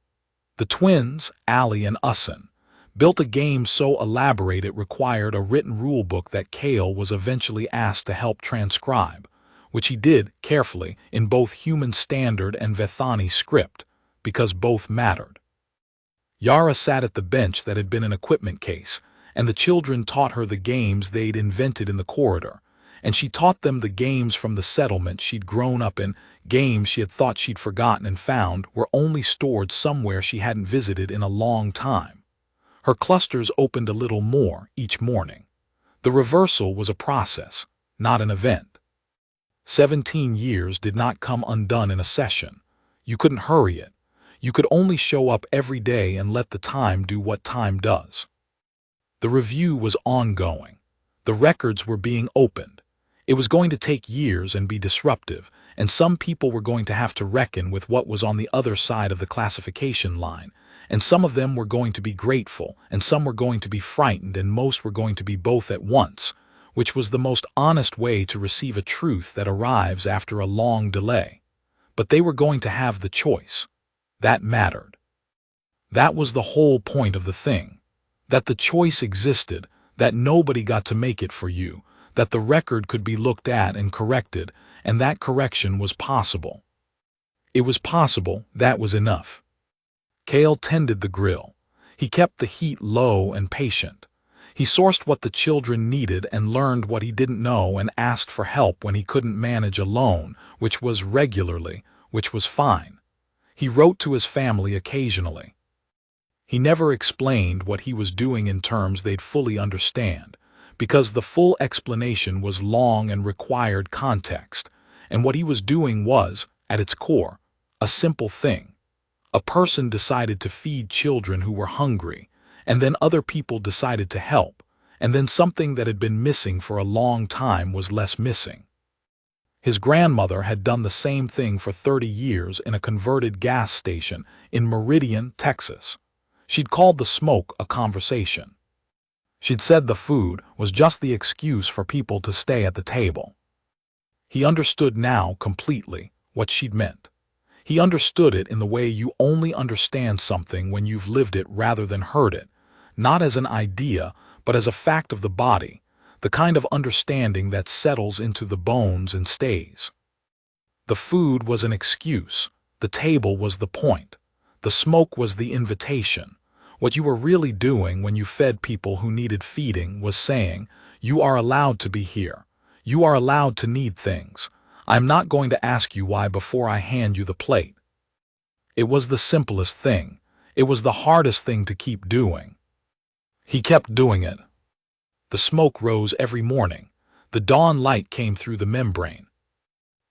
The twins, Ali and Usan, built a game so elaborate it required a written rulebook that Kale was eventually asked to help transcribe, which he did carefully in both human standard and Vethani script, because both mattered. Yara sat at the bench that had been an equipment case, and the children taught her the games they'd invented in the corridor, and she taught them the games from the settlement she'd grown up in, games she had thought she'd forgotten and found were only stored somewhere she hadn't visited in a long time. Her clusters opened a little more each morning. The reversal was a process, not an event. 17 years did not come undone in a session. You couldn't hurry it. You could only show up every day and let the time do what time does. The review was ongoing. The records were being opened. It was going to take years and be disruptive, and some people were going to have to reckon with what was on the other side of the classification line, and some of them were going to be grateful, and some were going to be frightened, and most were going to be both at once, which was the most honest way to receive a truth that arrives after a long delay. But they were going to have the choice. That mattered. That was the whole point of the thing. That the choice existed, that nobody got to make it for you, that the record could be looked at and corrected, and that correction was possible. It was possible, that was enough. Kale tended the grill. He kept the heat low and patient. He sourced what the children needed and learned what he didn't know and asked for help when he couldn't manage alone, which was regularly, which was fine. He wrote to his family occasionally. He never explained what he was doing in terms they'd fully understand, because the full explanation was long and required context, and what he was doing was, at its core, a simple thing. A person decided to feed children who were hungry, and then other people decided to help, and then something that had been missing for a long time was less missing. His grandmother had done the same thing for 30 years in a converted gas station in Meridian, Texas. She'd called the smoke a conversation. She'd said the food was just the excuse for people to stay at the table. He understood now completely what she'd meant. He understood it in the way you only understand something when you've lived it rather than heard it, not as an idea, but as a fact of the body, the kind of understanding that settles into the bones and stays. The food was an excuse. The table was the point. The smoke was the invitation. What you were really doing when you fed people who needed feeding was saying, "You are allowed to be here. You are allowed to need things. I'm not going to ask you why before I hand you the plate." It was the simplest thing. It was the hardest thing to keep doing. He kept doing it. The smoke rose every morning. The dawn light came through the membrane.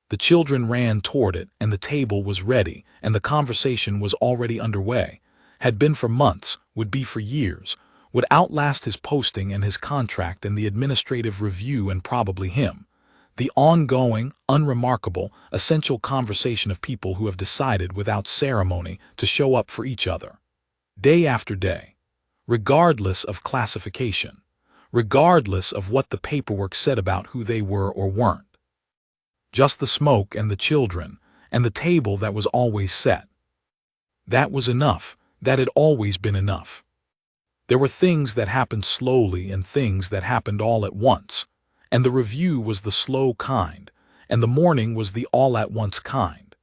The children ran toward it, and the table was ready, and the conversation was already underway. Had been for months, would be for years, would outlast his posting and his contract and the administrative review and probably him. The ongoing, unremarkable, essential conversation of people who have decided without ceremony to show up for each other. Day after day. Regardless of classification. Regardless of what the paperwork said about who they were or weren't. Just the smoke and the children, and the table that was always set. That was enough. That had always been enough. There were things that happened slowly and things that happened all at once. And the review was the slow kind, and the morning was the all-at-once kind.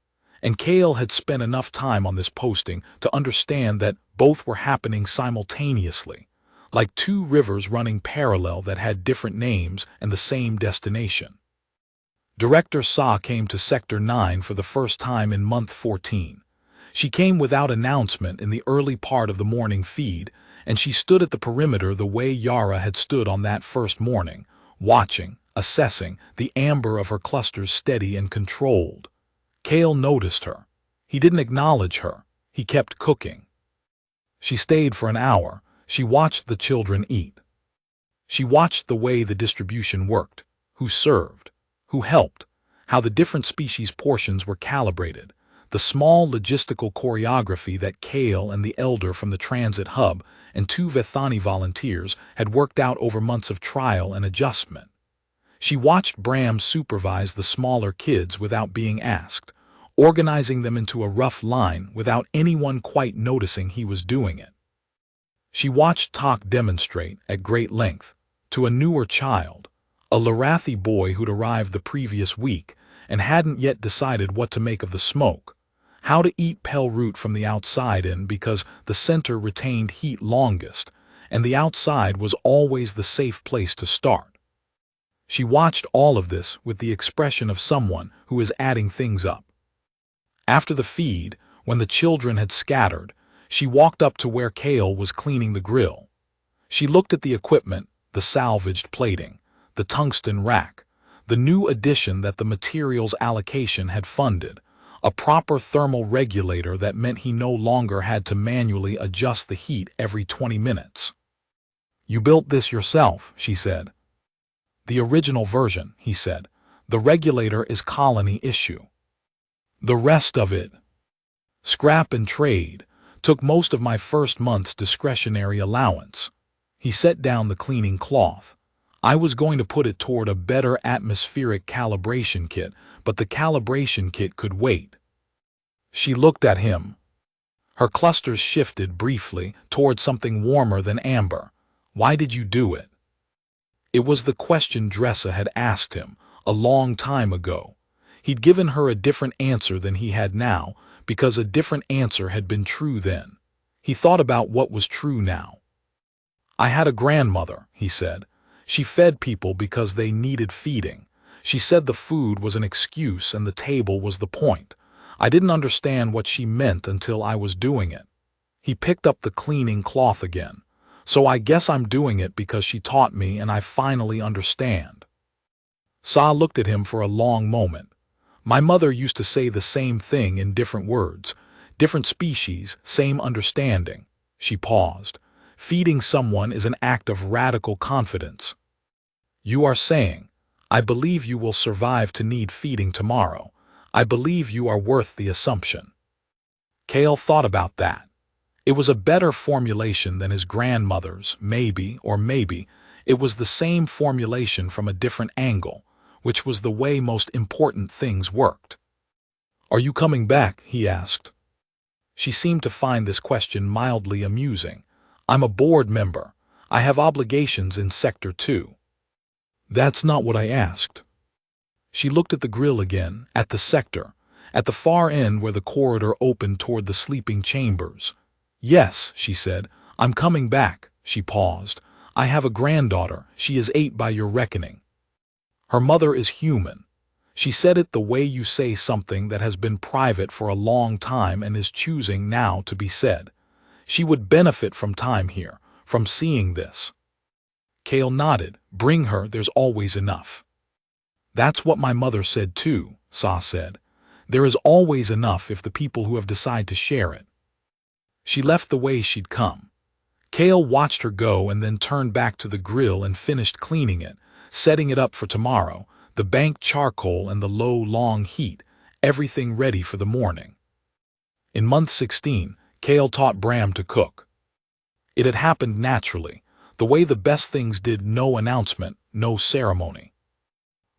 And Cale had spent enough time on this posting to understand that both were happening simultaneously, like two rivers running parallel that had different names and the same destination. Director Sa came to Sector 9 for the first time in month 14. She came without announcement in the early part of the morning feed, and she stood at the perimeter the way Yara had stood on that first morning, watching, assessing, the amber of her clusters steady and controlled. Cale noticed her. He didn't acknowledge her. He kept cooking. She stayed for an hour. She watched the children eat. She watched the way the distribution worked, who served, who helped, how the different species portions were calibrated, the small logistical choreography that Cale and the elder from the transit hub and 2 Vethani volunteers had worked out over months of trial and adjustment. She watched Bram supervise the smaller kids without being asked, organizing them into a rough line without anyone quite noticing he was doing it. She watched Tak demonstrate, at great length, to a newer child, a Larathi boy who'd arrived the previous week and hadn't yet decided what to make of the smoke, how to eat pell root from the outside in because the center retained heat longest, and the outside was always the safe place to start. She watched all of this with the expression of someone who is adding things up. After the feed, when the children had scattered, she walked up to where Cale was cleaning the grill. She looked at the equipment, the salvaged plating, the tungsten rack, the new addition that the materials allocation had funded, a proper thermal regulator that meant he no longer had to manually adjust the heat every 20 minutes. "You built this yourself," she said. "The original version," he said. "The regulator is colony issue. The rest of it, scrap and trade, took most of my first month's discretionary allowance." He set down the cleaning cloth. "I was going to put it toward a better atmospheric calibration kit, but the calibration kit could wait." She looked at him. Her clusters shifted briefly toward something warmer than amber. "Why did you do it?" It was the question Dressa had asked him a long time ago. He'd given her a different answer than he had now, because a different answer had been true then. He thought about what was true now. "I had a grandmother," he said. "She fed people because they needed feeding. She said the food was an excuse and the table was the point. I didn't understand what she meant until I was doing it." He picked up the cleaning cloth again. "So I guess I'm doing it because she taught me and I finally understand." Sa looked at him for a long moment. My mother used to say the same thing in different words, different species, same understanding. She paused. Feeding someone is an act of radical confidence. You are saying, I believe you will survive to need feeding tomorrow. I believe you are worth the assumption. Cale thought about that. It was a better formulation than his grandmother's, maybe, or maybe. It was the same formulation from a different angle, which was the way most important things worked. Are you coming back? He asked. She seemed to find this question mildly amusing. I'm a board member. I have obligations in Sector 2. That's not what I asked. She looked at the grill again, at the sector, at the far end where the corridor opened toward the sleeping chambers. Yes, she said, I'm coming back. She paused. I have a granddaughter. She is 8 by your reckoning. Her mother is human. She said it the way you say something that has been private for a long time and is choosing now to be said. She would benefit from time here, from seeing this. Cale nodded. Bring her, there's always enough. That's what my mother said too, Sa said. There is always enough if the people who have decided to share it. She left the way she'd come. Cale watched her go and then turned back to the grill and finished cleaning it, setting it up for tomorrow, the banked charcoal and the low, long heat, everything ready for the morning. In month 16, Cale taught Bram to cook. It had happened naturally, the way the best things did, no announcement, no ceremony.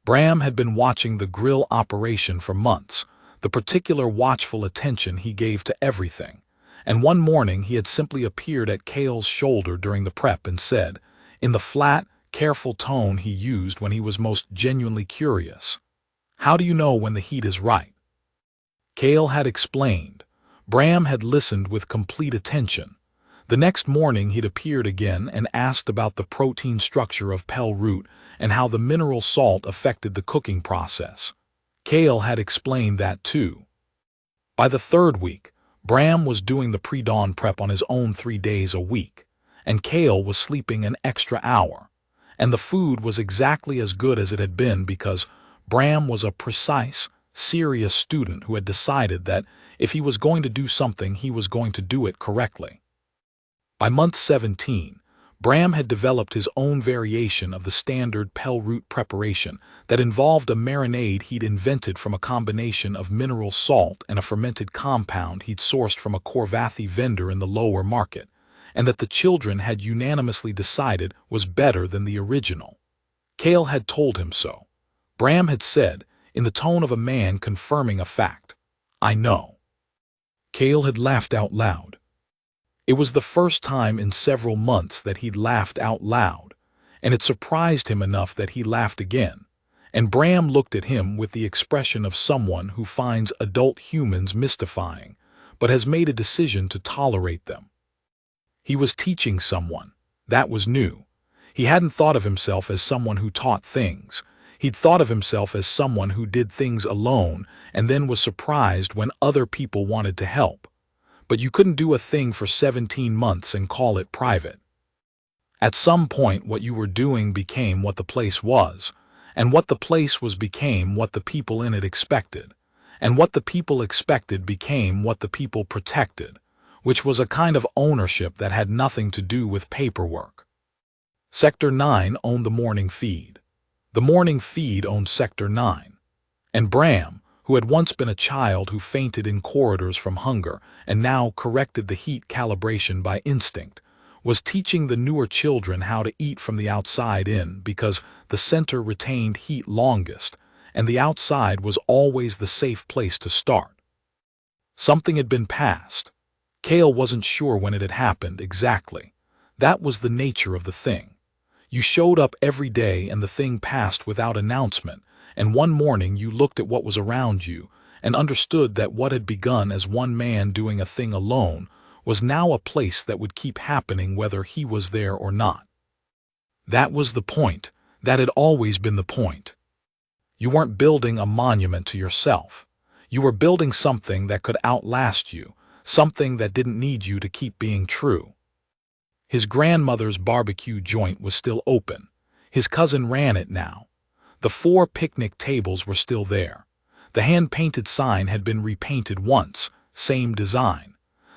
Bram had been watching the grill operation for months, the particular watchful attention he gave to everything, and one morning he had simply appeared at Cale's shoulder during the prep and said, in the flat, careful tone he used when he was most genuinely curious, "How do you know when the heat is right?" Cale had explained. Bram had listened with complete attention. The next morning he'd appeared again and asked about the protein structure of pell root and how the mineral salt affected the cooking process. Cale had explained that too. By the third week, Bram was doing the pre-dawn prep on his own 3 days a week, and Cale was sleeping an extra hour. And the food was exactly as good as it had been because Bram was a precise, serious student who had decided that if he was going to do something, he was going to do it correctly. By month 17, Bram had developed his own variation of the standard pell root preparation that involved a marinade he'd invented from a combination of mineral salt and a fermented compound he'd sourced from a Corvathi vendor in the lower market, and that the children had unanimously decided was better than the original. Cale had told him so. Bram had said, in the tone of a man confirming a fact, "I know." Cale had laughed out loud. It was the first time in several months that he'd laughed out loud, and it surprised him enough that he laughed again, and Bram looked at him with the expression of someone who finds adult humans mystifying, but has made a decision to tolerate them. He was teaching someone. That was new. He hadn't thought of himself as someone who taught things. He'd thought of himself as someone who did things alone and then was surprised when other people wanted to help. But you couldn't do a thing for 17 months and call it private. At some point, what you were doing became what the place was, and what the place was became what the people in it expected, and what the people expected became what the people protected, which was a kind of ownership that had nothing to do with paperwork. Sector 9 owned the morning feed. The morning feed owned Sector 9. And Bram, who had once been a child who fainted in corridors from hunger and now corrected the heat calibration by instinct, was teaching the newer children how to eat from the outside in because the center retained heat longest, and the outside was always the safe place to start. Something had been passed. Cale wasn't sure when it had happened exactly. That was the nature of the thing. You showed up every day and the thing passed without announcement, and one morning you looked at what was around you and understood that what had begun as one man doing a thing alone was now a place that would keep happening whether he was there or not. That was the point. That had always been the point. You weren't building a monument to yourself. You were building something that could outlast you, something that didn't need you to keep being true. His grandmother's barbecue joint was still open. His cousin ran it now. The 4 picnic tables were still there. The hand-painted sign had been repainted once, same design.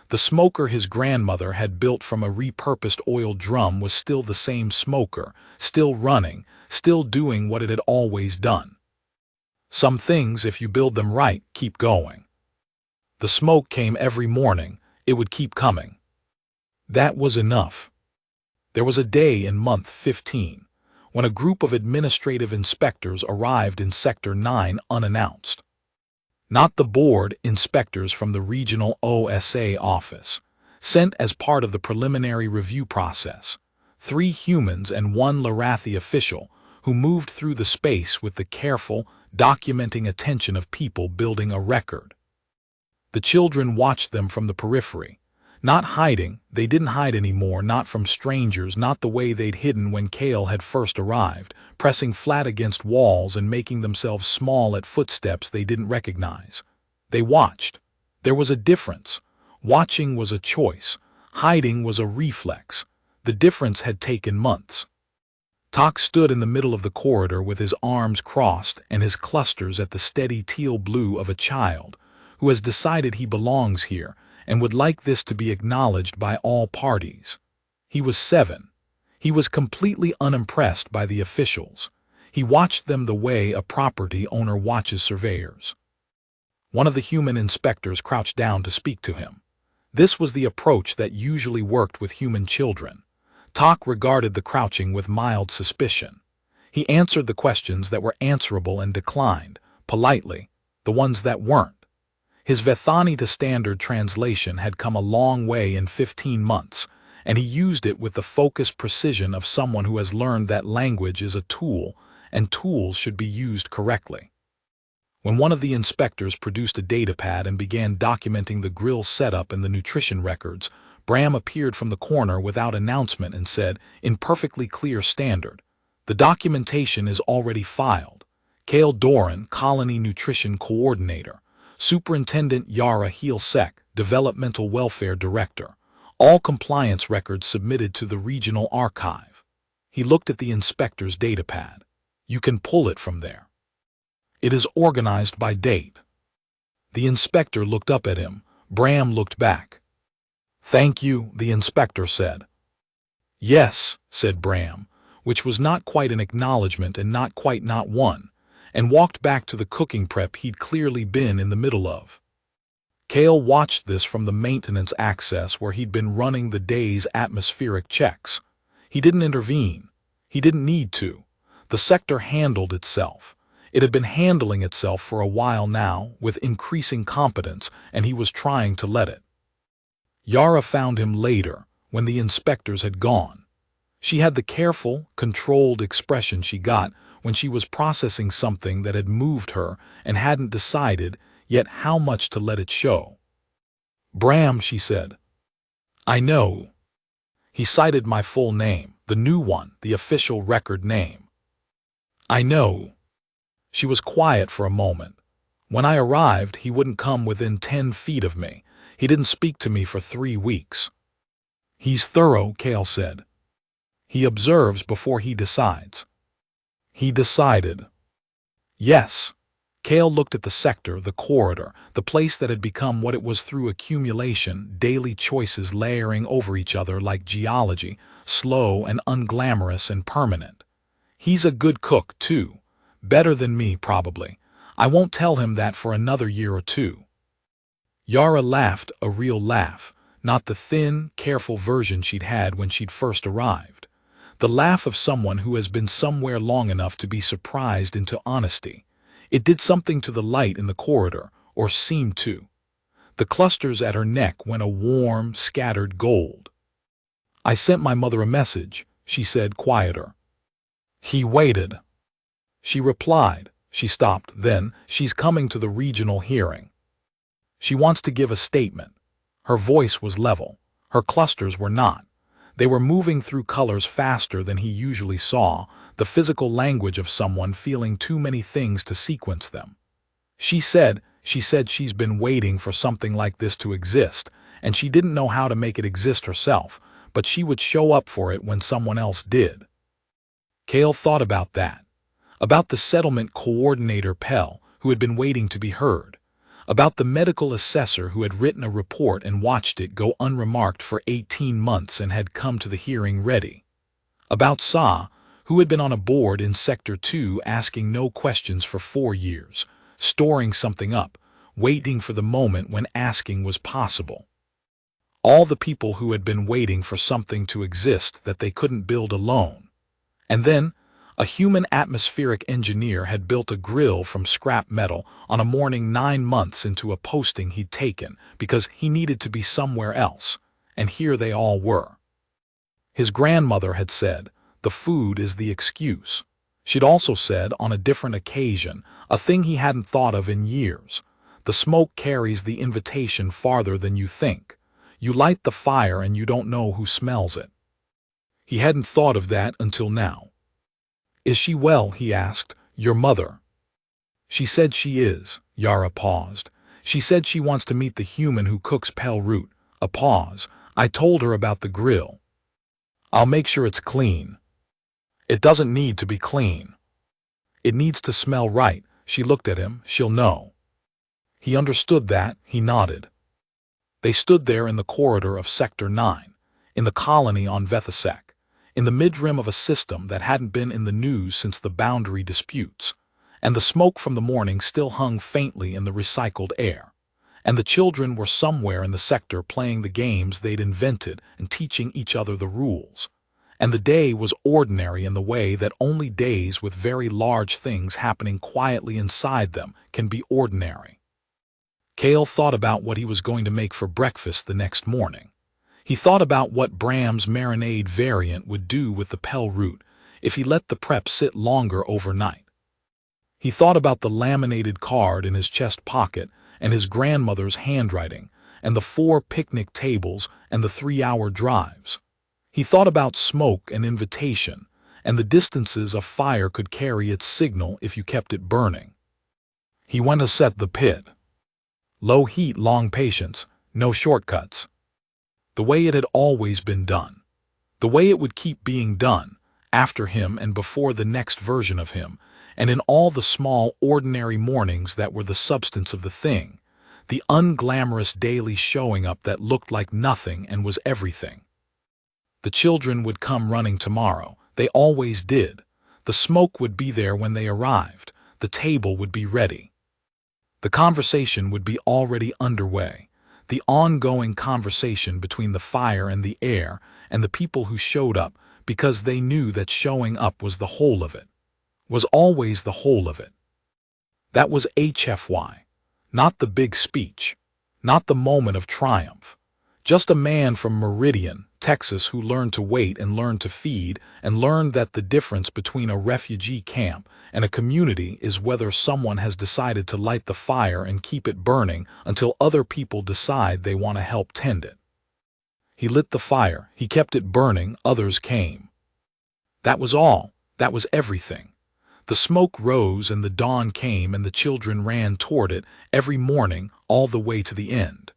The smoker his grandmother had built from a repurposed oil drum was still the same smoker, still running, still doing what it had always done. Some things, if you build them right, keep going. The smoke came every morning, it would keep coming. That was enough. There was a day in month 15, when a group of administrative inspectors arrived in Sector 9 unannounced. Not the board, inspectors from the regional OSA office, sent as part of the preliminary review process. 3 humans and 1 Larathi official who moved through the space with the careful, documenting attention of people building a record. The children watched them from the periphery. Not hiding, they didn't hide anymore, not from strangers, not the way they'd hidden when Kale had first arrived, pressing flat against walls and making themselves small at footsteps they didn't recognize. They watched. There was a difference. Watching was a choice. Hiding was a reflex. The difference had taken months. Tok stood in the middle of the corridor with his arms crossed and his clusters at the steady teal blue of a child who has decided he belongs here and would like this to be acknowledged by all parties. He was 7. He was completely unimpressed by the officials. He watched them the way a property owner watches surveyors. One of the human inspectors crouched down to speak to him. This was the approach that usually worked with human children. Tok regarded the crouching with mild suspicion. He answered the questions that were answerable and declined, politely, the ones that weren't. His Vethani to standard translation had come a long way in 15 months, and he used it with the focused precision of someone who has learned that language is a tool, and tools should be used correctly. When one of the inspectors produced a datapad and began documenting the grill setup and the nutrition records, Bram appeared from the corner without announcement and said, in perfectly clear standard, "The documentation is already filed. Kale Doran, Colony Nutrition Coordinator. Superintendent Yara Heelsek, Developmental Welfare Director. All compliance records submitted to the Regional Archive." He looked at the inspector's datapad. "You can pull it from there. It is organized by date." The inspector looked up at him. Bram looked back. "Thank you," the inspector said. "Yes," said Bram, which was not quite an acknowledgement and not quite not one, and walked back to the cooking prep he'd clearly been in the middle of. Kale watched this from the maintenance access where he'd been running the day's atmospheric checks. He didn't intervene. He didn't need to. The sector handled itself. It had been handling itself for a while now, with increasing competence, and he was trying to let it. Yara found him later, when the inspectors had gone. She had the careful, controlled expression she got when she was processing something that had moved her and hadn't decided yet how much to let it show. "Bram," she said. "I know." He cited my full name, the new one, the official record name. "I know." She was quiet for a moment. "When I arrived, he wouldn't come within 10 feet of me. He didn't speak to me for 3 weeks. "He's thorough," Kale said. "He observes before he decides." He decided. Yes. Kale looked at the sector, the corridor, the place that had become what it was through accumulation, daily choices layering over each other like geology, slow and unglamorous and permanent. He's a good cook, too. Better than me, probably. I won't tell him that for another year or 2. Yara laughed, a real laugh, not the thin, careful version she'd had when she'd first arrived. The laugh of someone who has been somewhere long enough to be surprised into honesty. It did something to the light in the corridor, or seemed to. The clusters at her neck went a warm, scattered gold. "I sent my mother a message," she said, quieter. He waited. She replied. She stopped. Then, "She's coming to the regional hearing. She wants to give a statement." Her voice was level. Her clusters were not. They were moving through colors faster than he usually saw, the physical language of someone feeling too many things to sequence them. She said she's been waiting for something like this to exist, and she didn't know how to make it exist herself, but she would show up for it when someone else did. Kale thought about that. About the settlement coordinator Pell, who had been waiting to be heard, about the medical assessor who had written a report and watched it go unremarked for 18 months and had come to the hearing ready, about Sa, who had been on a board in Sector 2 asking no questions for 4 years, storing something up, waiting for the moment when asking was possible. All the people who had been waiting for something to exist that they couldn't build alone. And then, a human atmospheric engineer had built a grill from scrap metal on a morning 9 months into a posting he'd taken because he needed to be somewhere else, and here they all were. His grandmother had said, "The food is the excuse." She'd also said, on a different occasion, a thing he hadn't thought of in years, "The smoke carries the invitation farther than you think. You light the fire and you don't know who smells it." He hadn't thought of that until now. "Is she well?" he asked. "Your mother?" "She said she is." Yara paused. "She said she wants to meet the human who cooks pell root." A pause. "I told her about the grill. I'll make sure it's clean." "It doesn't need to be clean. It needs to smell right." She looked at him. "She'll know." He understood that. He nodded. They stood there in the corridor of Sector 9, in the colony on Vethasek, in the midrim of a system that hadn't been in the news since the boundary disputes, and the smoke from the morning still hung faintly in the recycled air, and the children were somewhere in the sector playing the games they'd invented and teaching each other the rules, and the day was ordinary in the way that only days with very large things happening quietly inside them can be ordinary. Cale thought about what he was going to make for breakfast the next morning. He thought about what Bram's marinade variant would do with the pell root if he let the prep sit longer overnight. He thought about the laminated card in his chest pocket and his grandmother's handwriting and the 4 picnic tables and the 3-hour drives. He thought about smoke and invitation and the distances a fire could carry its signal if you kept it burning. He went to set the pit. Low heat, long patience, no shortcuts. The way it had always been done. The way it would keep being done, after him and before the next version of him, and in all the small, ordinary mornings that were the substance of the thing, the unglamorous daily showing up that looked like nothing and was everything. The children would come running tomorrow. They always did. The smoke would be there when they arrived. The table would be ready. The conversation would be already underway. The ongoing conversation between the fire and the air and the people who showed up because they knew that showing up was the whole of it, was always the whole of it. That was HFY, not the big speech, not the moment of triumph. Just a man from Meridian, Texas who learned to wait and learned to feed and learned that the difference between a refugee camp and a community is whether someone has decided to light the fire and keep it burning until other people decide they want to help tend it. He lit the fire, he kept it burning, others came. That was all, that was everything. The smoke rose and the dawn came and the children ran toward it every morning all the way to the end.